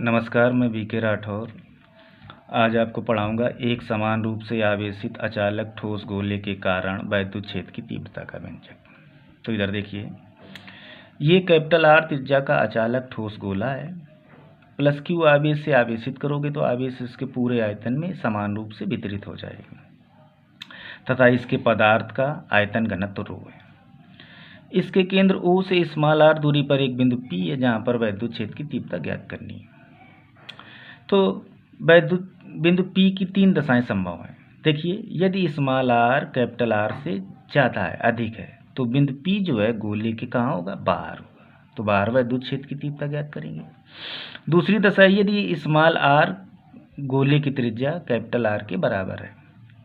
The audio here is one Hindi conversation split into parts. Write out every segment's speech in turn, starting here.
नमस्कार, मैं वीके राठौर। आज आपको पढ़ाऊंगा एक समान रूप से आवेशित अचालक ठोस गोले के कारण वैद्युत क्षेत्र की तीव्रता का व्यंजक। तो इधर देखिए, ये कैपिटल आर त्रिज्या का अचालक ठोस गोला है। प्लस क्यू आवेश से आवेशित करोगे तो आवेश इसके पूरे आयतन में समान रूप से वितरित हो जाएगा तथा इसके पदार्थ का आयतन घनत्व रो है। इसके केंद्र O से स्मॉल r दूरी पर एक बिंदु P है जहाँ पर वैद्युत क्षेत्र की तीव्रता ज्ञात करनी है। तो वैद्युत बिंदु P की तीन दशाएं संभव हैं। देखिए, यदि स्मॉल r कैपिटल R से ज़्यादा है, अधिक है, तो बिंदु P जो है गोले के कहाँ होगा? बाहर होगा। तो बाहर वैद्युत क्षेत्र की तीव्रता ज्ञात करेंगे। दूसरी दशा, यदि स्मॉल r गोले की त्रिज्या कैपिटल R के बराबर है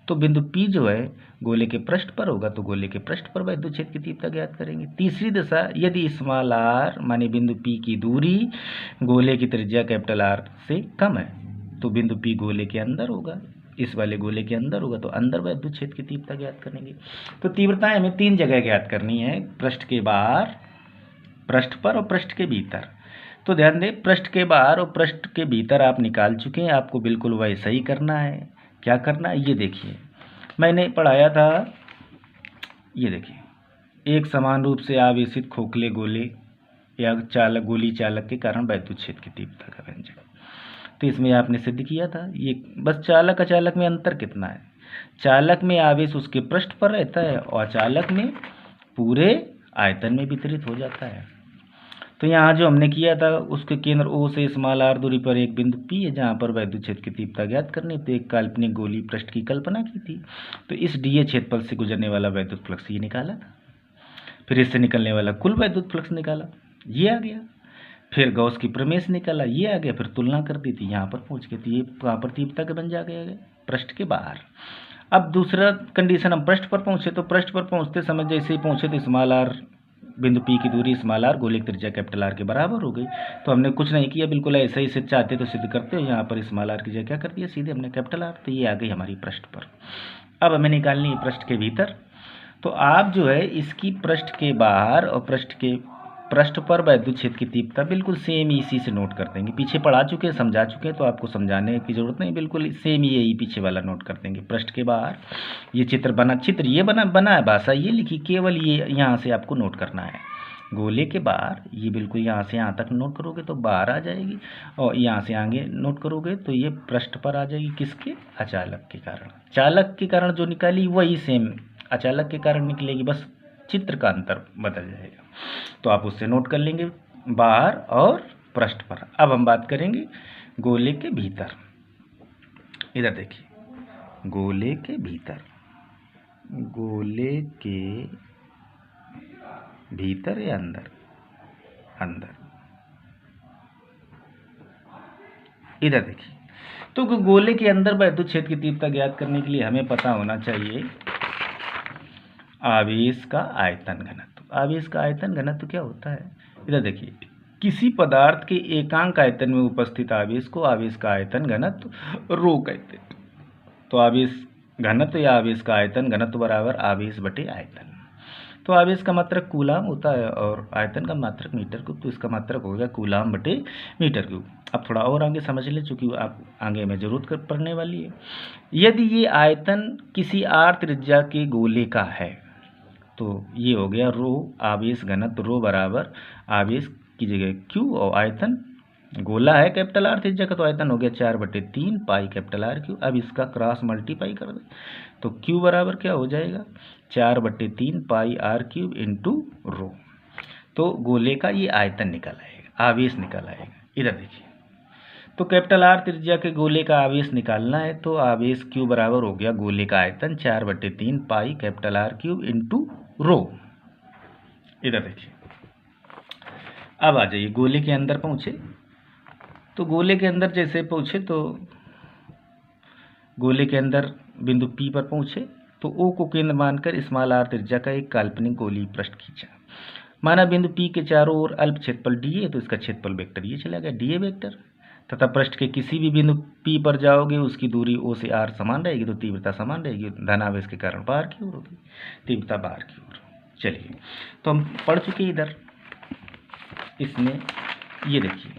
तो बिंदु P जो है गोले के पृष्ठ पर होगा, तो गोले के पृष्ठ पर वैद्युत क्षेत्र की तीव्रता ज्ञात करेंगे। तीसरी दशा, यदि स्मॉल r माने बिंदु P की दूरी गोले की त्रिज्या कैपिटल R से कम है तो बिंदु P गोले के अंदर होगा, इस वाले गोले के अंदर होगा, तो अंदर वैद्युत क्षेत्र की तीव्रता ज्ञात करेंगे। तो तीव्रताएं हमें तीन जगह ज्ञात करनी है, पृष्ठ के बाहर, पृष्ठ पर और पृष्ठ के भीतर। तो ध्यान दें, पृष्ठ के बाहर और पृष्ठ के भीतर आप निकाल चुके हैं, आपको बिल्कुल वैसा ही करना है। क्या करना है ये देखिए, मैंने पढ़ाया था, ये देखिए, एक समान रूप से आवेशित खोखले गोले या गोली चालक के कारण वैद्युत क्षेत्र की तीव्रता का व्यंजक। तो इसमें आपने सिद्ध किया था। ये बस चालक अचालक में अंतर कितना है? चालक में आवेश उसके पृष्ठ पर रहता है और अचालक में पूरे आयतन में वितरित हो जाता है। तो यहाँ जो हमने किया था, उसके केंद्र O से स्मॉल r दूरी पर एक बिंदु P है जहाँ पर वैद्युत क्षेत्र की तीव्रता ज्ञात करनी, तो एक काल्पनिक गोली पृष्ठ की कल्पना की थी। तो इस डीए क्षेत्रफल से गुजरने वाला वैद्युत फ्लक्स ये निकाला था। फिर इससे निकलने वाला कुल वैद्युत फ्लक्स निकाला, ये आ गया। फिर गॉस की प्रमेय से निकाला, ये आ गया। फिर तुलना कर दी थी, यहाँ पर पहुँच गई थी, ये कहाँ पर तीव्रता का बन जा गया, पृष्ठ के बाहर। अब दूसरा कंडीशन, हम पृष्ठ पर पहुँचे, तो पृष्ठ पर पहुँचते समय जैसे ही पहुँचे तो स्मॉल r बिंदु P की दूरी स्मॉल r गोले की त्रिज्या कैपिटल R के बराबर हो गई। तो हमने कुछ नहीं किया, बिल्कुल ऐसे ही सिद्ध चाहते तो सिद्ध करते हो। यहाँ पर स्मॉल r की जगह क्या कर दिया, सीधे हमने कैपिटल R, तो ये आ गई हमारी पृष्ठ पर। अब हमें निकालनी है पृष्ठ के भीतर। तो आप जो है इसकी पृष्ठ के बाहर और पृष्ठ पर वैद्युत क्षेत्र की तीव्रता बिल्कुल सेम इसी से नोट कर देंगे। पीछे पढ़ा चुके हैं, समझा चुके हैं, तो आपको समझाने की जरूरत नहीं, बिल्कुल सेम यही पीछे वाला नोट कर देंगे। पृष्ठ के बाहर ये चित्र ये बना है, भाषा ये लिखी, केवल ये यहाँ से आपको नोट करना है। गोले के बाहर ये बिल्कुल यहाँ से यहाँ तक नोट करोगे तो बाहर आ जाएगी, और यहाँ से आगे नोट करोगे तो ये पृष्ठ पर आ जाएगी। किसके? अचालक के कारण। चालक के कारण जो निकाली वही सेम अचालक के कारण निकलेगी, बस चित्र का अंतर बदल जाएगा। तो आप उससे नोट कर लेंगे, बाहर और पृष्ठ पर। अब हम बात करेंगे गोले के भीतर। इधर देखिए, गोले के भीतर, गोले के भीतर या अंदर? अंदर। इधर देखिए, तो गोले के अंदर वैद्युत क्षेत्र की तीव्रता ज्ञात करने के लिए हमें पता होना चाहिए आवेश का आयतन घनत्व। आवेश का आयतन घनत्व क्या होता है? इधर देखिए, किसी पदार्थ के एकांक आयतन में उपस्थित आवेश को आवेश का आयतन घनत्व रो कहते हैं। तो आवेश घनत्व या आवेश का आयतन घनत्व बराबर आवेश बटे आयतन। तो आवेश का मात्रक कूलाम होता है और आयतन का मात्रक मीटर क्यूब, तो इसका मात्रक हो गया कूलाम बटे मीटर क्यूब। अब थोड़ा और आगे समझ लें, चूँकि आप आगे में जरूरत कर पड़ने वाली है। यदि ये आयतन किसी r त्रिज्या के गोले का है तो ये हो गया रो आवेश घनत्व, रो बराबर आवेश की जगह Q और आयतन, गोला है कैपिटल R त्रिज्या का, तो आयतन हो गया 4/3 पाई कैपिटल R क्यूब। अब इसका क्रॉस मल्टीप्लाई कर दें तो Q बराबर क्या हो जाएगा, 4/3 पाई R क्यूब इंटू रो। तो गोले का ये आयतन निकल आएगा, आवेश निकल आएगा। इधर देखिए, तो कैपिटल R त्रिज्या के गोले का आवेश निकालना है, तो आवेश Q बराबर हो गया गोले का आयतन 4/3 pi capital R cube into rho. इधर देखिए, अब आ जाइए गोले के अंदर पहुँचे। तो गोले के अंदर जैसे पहुँचे तो गोले के अंदर बिंदु P पर पहुँचे तो O को केंद्र मानकर स्मॉल r त्रिज्या का एक काल्पनिक गोलीय पृष्ठ खींचा। माना बिंदु P के चारों ओर अल्प क्षेत्रफल d है, तो इसका क्षेत्रफल वेक्टर ये चला गया dA वेक्टर, तथा पृष्ठ के किसी भी बिंदु P पर जाओगे उसकी दूरी O से R समान रहेगी, तो तीव्रता समान रहेगी। धन आवेश के कारण बाहर की ओर होगी, तीव्रता बाहर की ओर। चलिए, तो हम पढ़ चुके इधर इसमें, ये देखिए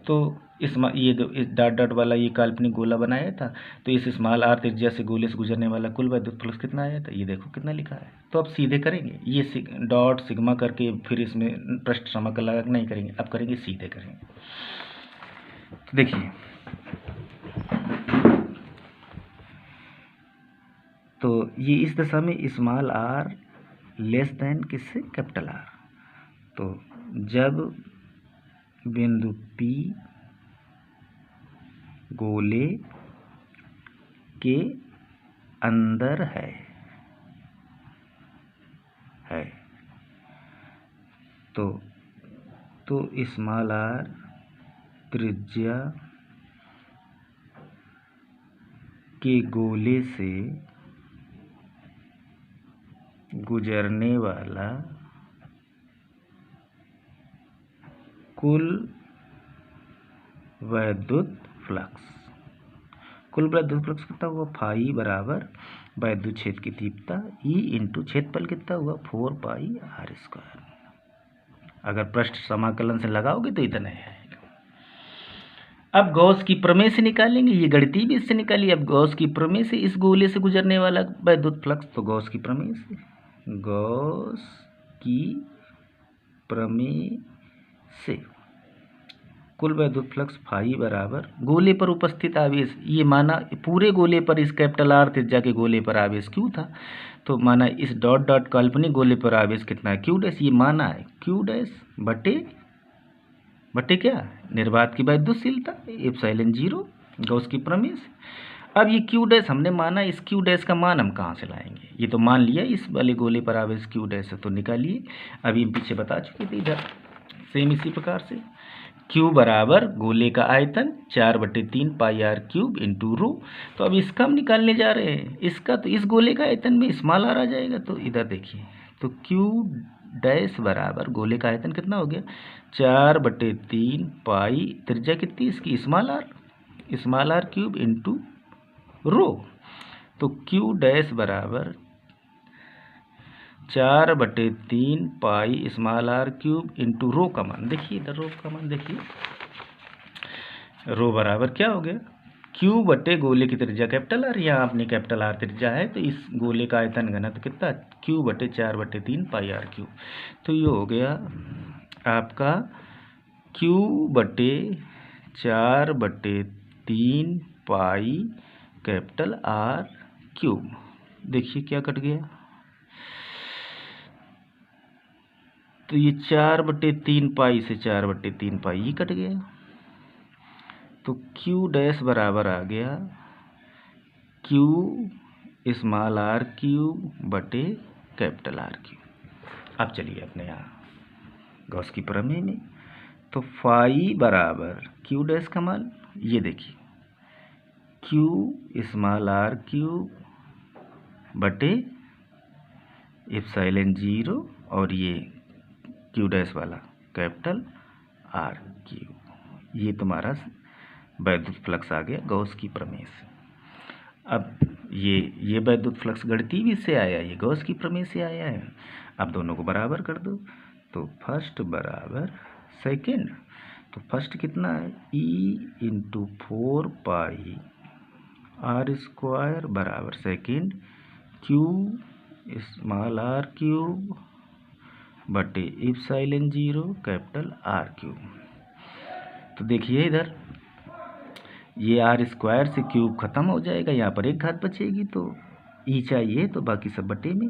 तो ये जो इस डॉट डॉट वाला ये काल्पनिक गोला बनाया था, तो इस स्मॉल r त्रिज्या से गोले से गुजरने वाला कुल वैद्युत फ्लक्स कितना आया था, ये देखो कितना लिखा है। तो अब सीधे करेंगे, ये डॉट सिग्मा करके फिर इसमें पृष्ठ समाकल लगा के नहीं करेंगे, अब करेंगे सीधे करेंगे। तो देखिए, तो ये इस दशा में स्मॉल r लेस देन किससे, कैपिटल R। तो जब बिंदु P गोले के अंदर है तो स्मॉल r त्रिज्या के गोले से गुजरने वाला कुल वैद्युत फ्लक्स कितना हुआ, फाई बराबर वैद्युत क्षेत्र की तीव्रता E इंटू क्षेत्रफल कितना हुआ 4 पाई r स्क्वायर। अगर पृष्ठ समाकलन से लगाओगे तो इतना है। अब गॉस की प्रमेय से निकालेंगे, ये गणितीय भी इससे निकालिए। अब गॉस की प्रमेय से इस गोले से गुजरने वाला वैद्युत फ्लक्स, तो गॉस की प्रमेय से कुल वैद्युत फ्लक्स फाई बराबर गोले पर उपस्थित आवेश, ये माना पूरे गोले पर इस कैपिटल R त्रिज्या के गोले पर आवेश Q था, तो माना इस डॉट डॉट काल्पनिक गोले पर आवेश कितना है Q डैश, ये माना है Q डैश बटे क्या, निर्वात की वैद्युतशीलता एप्सिलॉन 0 गॉस की प्रमेय से। अब ये Q डैश हमने माना, इस Q डैश का मान हम कहाँ से लाएंगे, ये तो मान लिया इस वाले गोले पर आवेश Q डैश है, तो निकालिए। अभी हम पीछे बता चुके थे, इधर सेम इसी प्रकार से Q बराबर गोले का आयतन 4/3 पाई r क्यूब इंटू रो। तो अब इसका हम निकालने जा रहे हैं, इसका तो इस गोले का आयतन में स्मॉल r आ जाएगा। तो इधर देखिए, तो Q डैश बराबर गोले का आयतन कितना हो गया 4/3 पाई, त्रिज्या कितनी इसकी small r cube into rho. तो Q डैश बराबर 4/3 pi small r cube into rho का मान देखिए, इधर रो का मान देखिए, रो बराबर क्या हो गया Q बटे गोले की त्रिज्या कैपिटल R, यहाँ अपनी कैपिटल R त्रिज्या है, तो इस गोले का आयतन घनत्व कितना Q बटे 4/3 पाई r क्यूब। तो ये हो गया आपका Q बटे 4/3 पाई कैपिटल R क्यूब। देखिए क्या कट गया, तो ये 4/3 पाई से 4/3 पाई ये कट गया, तो Q डैश बराबर आ गया Q स्मॉल r क्यूब बटे कैपिटल R क्यूब। अब चलिए अपने यहाँ गॉस की प्रमेय में, तो फाई बराबर Q डैश का मान ये देखिए Q स्मॉल r क्यूब बटे एप्सिलॉन 0 और ये Q डैश वाला कैपिटल R क्यूब। ये तुम्हारा वैद्युत फ्लक्स आ गया गॉस की प्रमेय से। अब ये वैद्युत फ्लक्स गणितीय से आया, ये गॉस की प्रमेय से आया है। अब दोनों को बराबर कर दो, तो फर्स्ट बराबर सेकेंड, तो फर्स्ट कितना है E इंटू 4 पाई r स्क्वायर बराबर second Q small r cube बटे एप्सिलॉन 0 कैपिटल R क्यूब। तो देखिए इधर ये r स्क्वायर से क्यूब खत्म हो जाएगा, यहाँ पर एक घात बचेगी, तो E चाहिए, तो बाकी सब बटे में,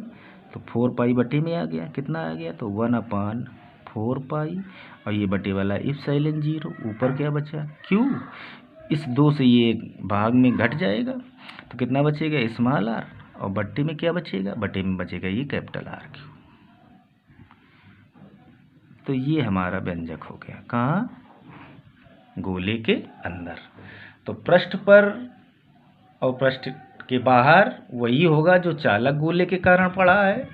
तो 4 पाई बटे में आ गया, कितना आ गया, तो 1/4 पाई, और ये बटे वाला एप्सिलॉन 0, ऊपर क्या बचा Q, इस 2 से ये भाग में घट जाएगा, तो कितना बचेगा स्मॉल r, और बटे में क्या बचेगा, बटे में बचेगा ये कैपिटल R क्यूब। तो ये हमारा व्यंजक हो गया, कहाँ, गोले के अंदर। तो पृष्ठ पर और पृष्ठ के बाहर वही होगा जो चालक गोले के कारण पड़ा है,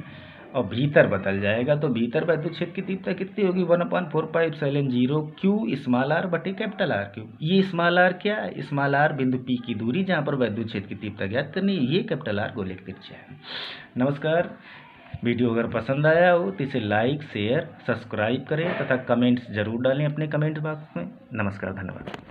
और भीतर बदल जाएगा, तो भीतर वैद्युत क्षेत्र की तीव्रता कितनी होगी 1/4 pi epsilon 0 Q small r बटे कैपिटल R क्यूब। ये स्मॉल r क्या है, स्मॉल r बिंदु P की दूरी जहाँ पर वैद्युत क्षेत्र की तीव्रता ज्ञात करनी, ये कैपिटल R गोले की त्रिज्या है। नमस्कार, वीडियो अगर पसंद आया हो तो इसे लाइक शेयर सब्सक्राइब करें तथा कमेंट्स जरूर डालें अपने कमेंट बॉक्स में। नमस्कार, धन्यवाद।